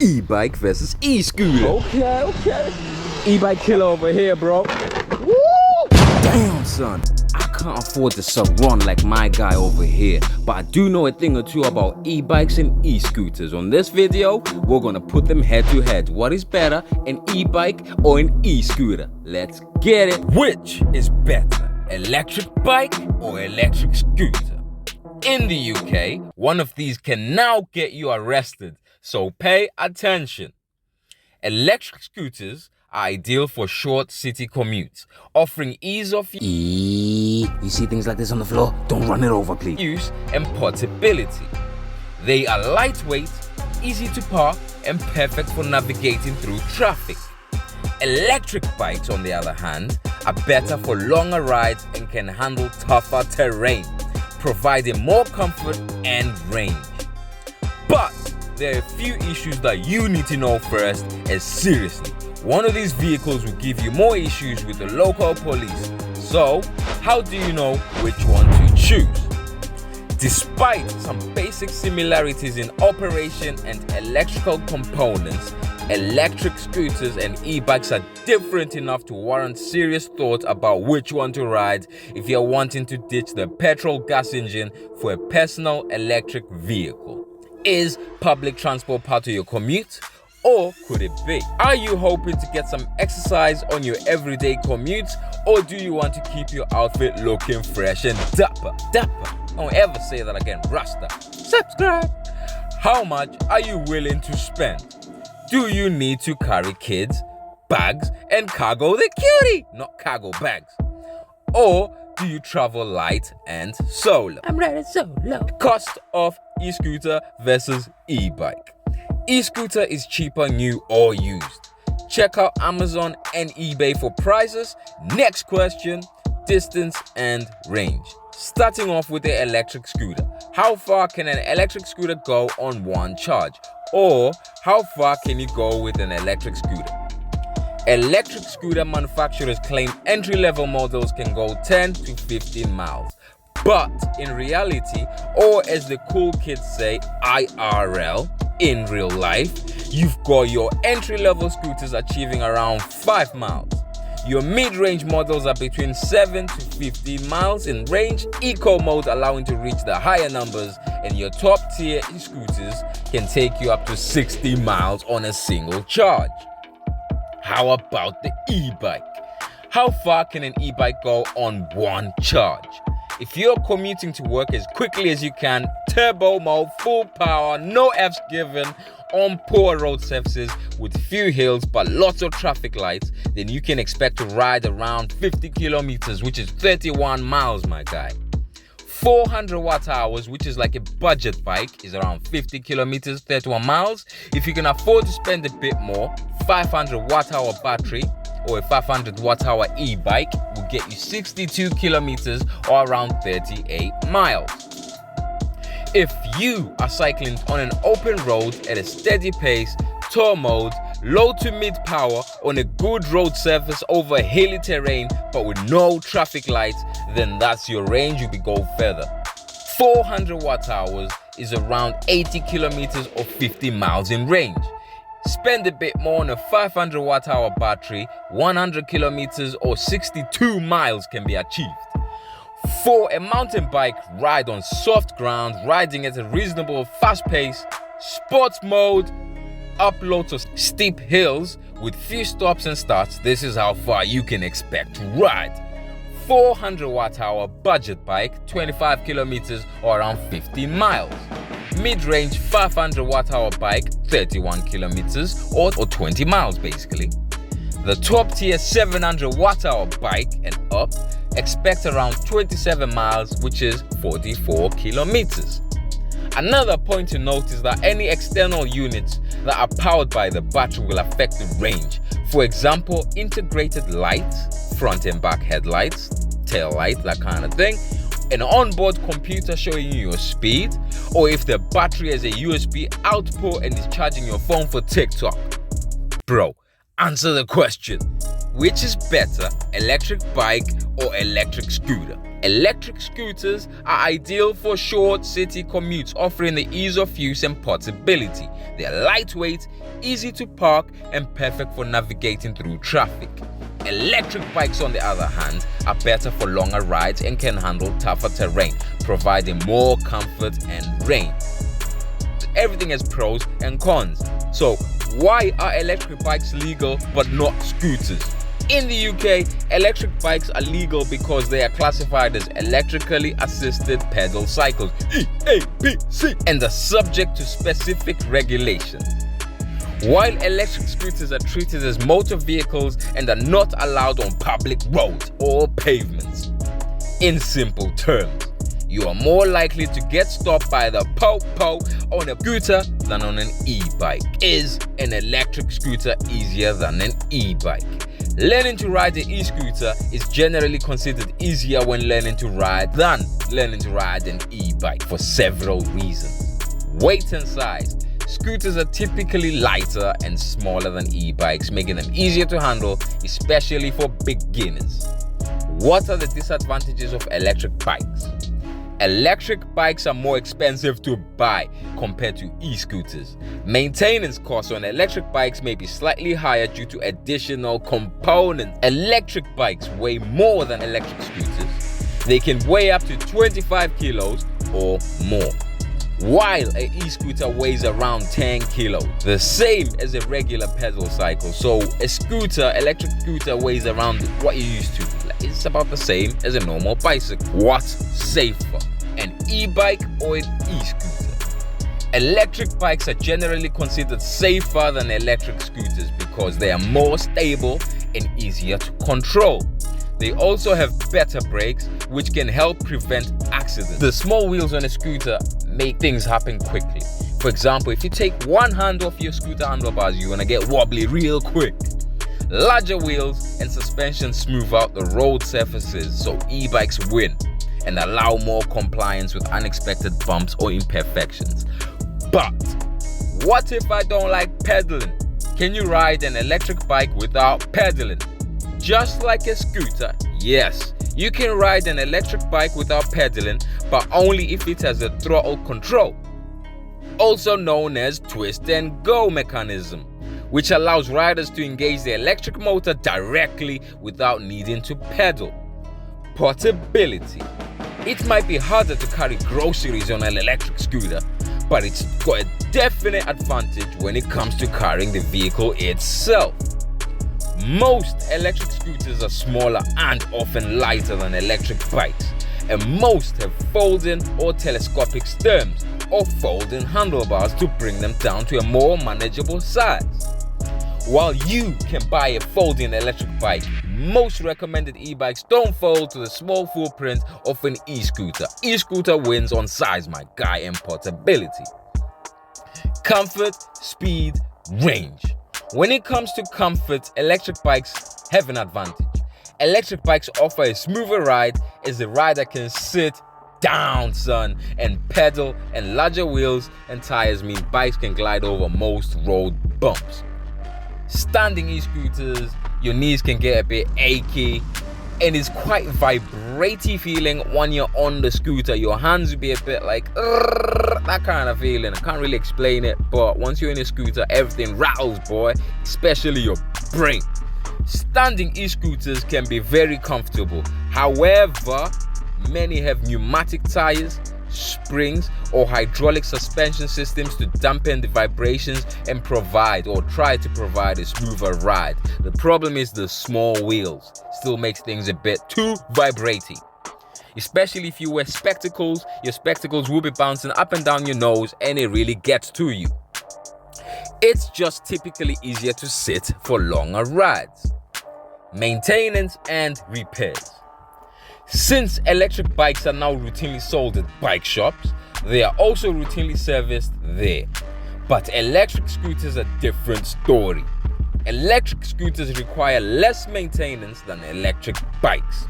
E-bike versus e-scooter. Okay. E-bike killer over here, bro. Woo! Damn, son. I can't afford the Surron like my guy over here, but I do know a thing or two about e-bikes and e-scooters. On this video, we're gonna put them head to head. What is better, an e-bike or an e-scooter? Let's get it. Which is better, electric bike or electric scooter? In the UK, one of these can now get you arrested, so pay attention. Electric scooters are ideal for short city commutes, offering ease of You see things like this on the floor? Don't run it over, please. use and portability. They are lightweight, easy to park, and perfect for navigating through traffic. Electric bikes, on the other hand, are better for longer rides and can handle tougher terrain, providing more comfort and range. But there are a few issues that you need to know first, and seriously, one of these vehicles will give you more issues with the local police. So, how do you know which one to choose? Despite some basic similarities in operation and electrical components, electric scooters and e-bikes are different enough to warrant serious thought about which one to ride if you're wanting to ditch the petrol gas engine for a personal electric vehicle. Is public transport part of your commute? Or could it be? Are you hoping to get some exercise on your everyday commute? Or do you want to keep your outfit looking fresh and dapper? Don't ever say that again, Rasta. Subscribe. How much are you willing to spend? Do you need to carry kids, bags, and cargo the cutie? Not cargo bags. Or do you travel light and solo? I'm riding solo. Cost of e-scooter versus e-bike. E-scooter is cheaper new or used. Check out Amazon and eBay for prices. Next question, distance and range. Starting off with the electric scooter. How far can an electric scooter go on one charge? Or how far can you go with an electric scooter? Electric scooter manufacturers claim entry-level models can go 10 to 15 miles. But in reality, or as the cool kids say, IRL, in real life, you've got your entry-level scooters achieving around 5 miles. Your mid-range models are between 7 to 15 miles in range, eco mode allowing to reach the higher numbers, and your top-tier scooters can take you up to 60 miles on a single charge. How about the e-bike? How far can an e-bike go on one charge? If you're commuting to work as quickly as you can, turbo mode, full power, no F's given, on poor road surfaces with few hills but lots of traffic lights, then you can expect to ride around 50 kilometers, which is 31 miles, my guy. 400 watt hours, which is like a budget bike, is around 50 kilometers, 31 miles. If you can afford to spend a bit more, 500 watt hour battery or a 500 watt hour e-bike will get you 62 kilometers or around 38 miles. If you are cycling on an open road at a steady pace, tour mode, low to mid power on a good road surface over hilly terrain but with no traffic lights, then that's your range. You'll be go further. 400 watt hours is around 80 kilometers or 50 miles in range. Spend a bit more on a 500 watt hour battery, 100 kilometers or 62 miles can be achieved. For a mountain bike ride on soft ground, riding at a reasonable fast pace, sports mode, up lots of steep hills with few stops and starts, this is how far you can expect to ride. 400 watt hour budget bike, 25 kilometers or around 15 miles. Mid-range 500 watt hour bike, 31 kilometers or 20 miles basically. The top tier 700 watt hour bike and up, expect around 27 miles, which is 44 kilometers. Another point to note is that any external units that are powered by the battery will affect the range. For example, integrated lights, front and back headlights, tail light, that kind of thing, an onboard computer showing you your speed, or if the battery has a USB output and is charging your phone for TikTok. Bro, answer the question. Which is better, electric bike or electric scooter? Electric scooters are ideal for short city commutes, offering the ease of use and portability. They are lightweight, easy to park, and perfect for navigating through traffic. Electric bikes, on the other hand, are better for longer rides and can handle tougher terrain, providing more comfort and range. Everything has pros and cons. So, why are electric bikes legal but not scooters? In the UK, electric bikes are legal because they are classified as electrically assisted pedal cycles (EAPC) and are subject to specific regulations. While electric scooters are treated as motor vehicles and are not allowed on public roads or pavements. In simple terms, you are more likely to get stopped by the po-po on a scooter than on an e-bike. Is an electric scooter easier than an e-bike? Learning to ride an e-scooter is generally considered easier when learning to ride than learning to ride an e-bike for several reasons. Weight and size. Scooters are typically lighter and smaller than e-bikes, making them easier to handle, especially for beginners. What are the disadvantages of electric bikes? Electric bikes are more expensive to buy compared to e-scooters. Maintenance costs on electric bikes may be slightly higher due to additional components. Electric bikes weigh more than electric scooters. They can weigh up to 25 kilos or more, while an e-scooter weighs around 10 kilos, the same as a regular pedal cycle. So a electric scooter weighs around what you're used to. It's about the same as a normal bicycle. What's safer, an e-bike or an e-scooter? Electric bikes are generally considered safer than electric scooters because they are more stable and easier to control. They also have better brakes, which can help prevent accidents. The small wheels on a scooter make things happen quickly. For example, if you take one hand off your scooter handlebars, you're gonna get wobbly real quick. Larger wheels and suspension smooth out the road surfaces, so e-bikes win and allow more compliance with unexpected bumps or imperfections. But what if I don't like pedaling? Can you ride an electric bike without pedaling? Just like a scooter, yes, you can ride an electric bike without pedaling, but only if it has a throttle control, also known as twist and go mechanism, which allows riders to engage the electric motor directly without needing to pedal. Portability. It might be harder to carry groceries on an electric scooter, but it's got a definite advantage when it comes to carrying the vehicle itself. Most electric scooters are smaller and often lighter than electric bikes, and most have folding or telescopic stems or folding handlebars to bring them down to a more manageable size. While you can buy a folding electric bike, most recommended e-bikes don't fold to the small footprint of an e-scooter. E-scooter wins on size, my guy, and portability. Comfort, speed, range. When it comes to comfort, electric bikes have an advantage. Electric bikes offer a smoother ride as the rider can sit down, son, and pedal, and larger wheels and tires mean bikes can glide over most road bumps. Standing e-scooters, your knees can get a bit achy, and it's quite vibraty feeling when you're on the scooter. Your hands will be a bit like that kind of feeling. I can't really explain it, but once you're in a scooter, everything rattles, boy, especially your brain. Standing e-scooters can be very comfortable. However, many have pneumatic tires, springs, or hydraulic suspension systems to dampen the vibrations and try to provide a smoother ride. The problem is the small wheels still makes things a bit too vibrating. Especially if you wear spectacles, your spectacles will be bouncing up and down your nose and it really gets to you. It's just typically easier to sit for longer rides. Maintenance and repairs. Since electric bikes are now routinely sold at bike shops, they are also routinely serviced there. But electric scooters are a different story. Electric scooters require less maintenance than electric bikes.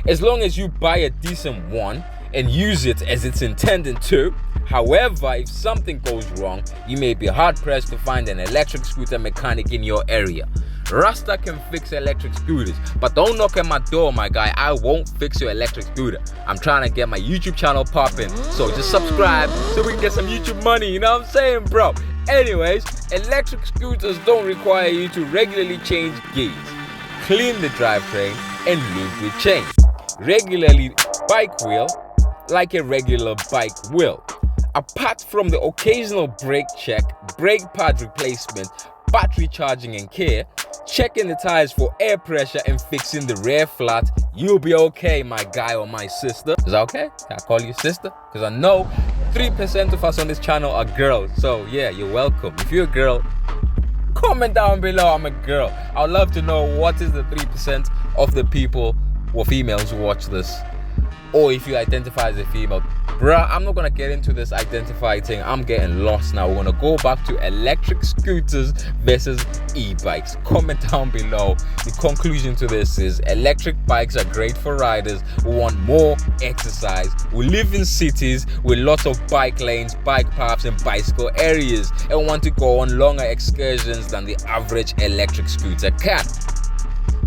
As long as you buy a decent one and use it as it's intended to. However, if something goes wrong, you may be hard-pressed to find an electric scooter mechanic in your area. Rasta can fix electric scooters, but don't knock at my door, my guy. I won't fix your electric scooter. I'm trying to get my YouTube channel popping, so just subscribe so we can get some YouTube money, you know what I'm saying, bro? Anyways, electric scooters don't require you to regularly change gears, clean the drivetrain, and lube with chain. Regularly bike wheel like a regular bike will. Apart from the occasional brake check, brake pad replacement, battery charging and care, checking the tires for air pressure and fixing the rear flat, you'll be okay, my guy or my sister. Is that okay? Can I call you sister? Because I know 3% of us on this channel are girls. So yeah, you're welcome. If you're a girl, comment down below, I'm a girl. I'd love to know what is the 3% of the people or females who watch this. Or if you identify as a female. Bruh, I'm not gonna get into this identify thing. I'm getting lost now. We're gonna go back to electric scooters versus e-bikes. Comment down below. The conclusion to this is electric bikes are great for riders who want more exercise, who live in cities with lots of bike lanes, bike paths and bicycle areas, and want to go on longer excursions than the average electric scooter can.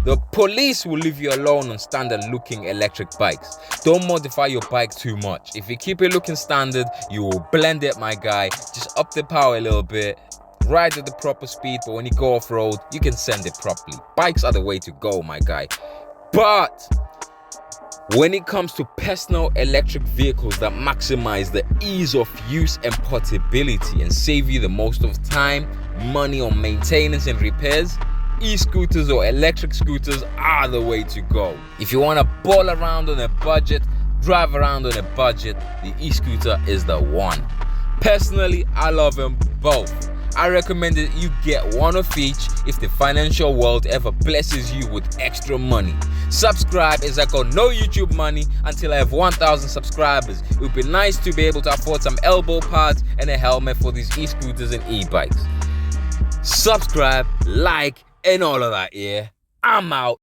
The police will leave you alone on standard looking electric bikes. Don't modify your bike too much. If you keep it looking standard, you will blend it, my guy. Just up the power a little bit, ride at the proper speed, but when you go off-road, you can send it properly. Bikes are the way to go, my guy. But when it comes to personal electric vehicles that maximize the ease of use and portability and save you the most of time, money on maintenance and repairs, e-scooters or electric scooters are the way to go. If you want to ball around on a budget, drive around on a budget, the e-scooter is the one. Personally, I love them both. I recommend that you get one of each if the financial world ever blesses you with extra money. Subscribe as I got no YouTube money until I have 1,000 subscribers. It would be nice to be able to afford some elbow pads and a helmet for these e-scooters and e-bikes. Subscribe, like, and all of that, yeah. I'm out.